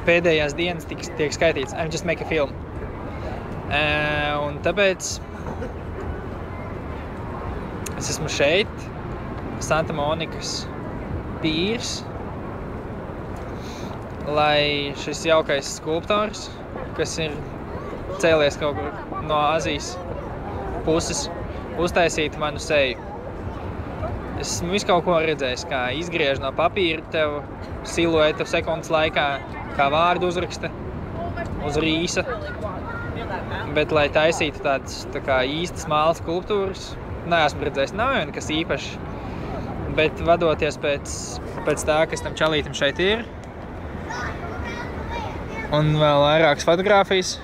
pēdējās dienas tiek skaitīts. I'm just make a film. Un tāpēc es esmu šeit, Santa Monikas pīrs, lai šis jaukais skulptors, kas ir cēlies kaut kur no Azijas puses, uztaisītu manu seju. Es esmu visu kaut ko redzējis, kā izgriež no papīra tev siluetu sekundes laikā, kā vārdu uzraksta uz rīsa. Bet, lai taisītu tādas tā kā īstas māla skulptūras, neesmu redzējis, nav jau nekas īpašs. Bet vadoties pēc tā, kas tam čalītam šeit ir, un vēl vairākas fotogrāfijas,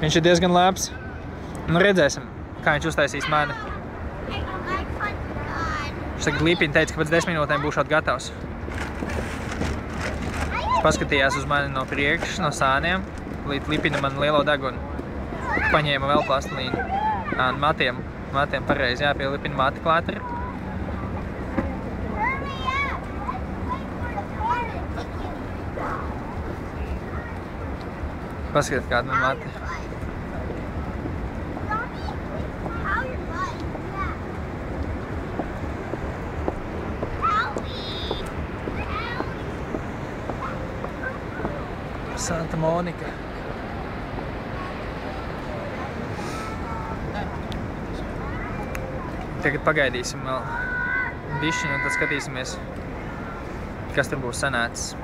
viņš ir diezgan labs. Nu, redzēsim, kā viņš uztaisīs mani. Viņš tagad Lipini teica, ka pēc 10 minūtēm būšot gatavs. Viņš paskatījās uz mani no priekšas, no sāniem, līdz Lipina man lielo degunu. Paņēma vēl plastelīnu. Matiem pareizi, jā, pie Lipina mati klāt ir. Paskatīt, kāda man mati. Santa Monika. Tagad pagaidīsim vēl bišķiņu un tad skatīsimies, kas tur būs sanācis.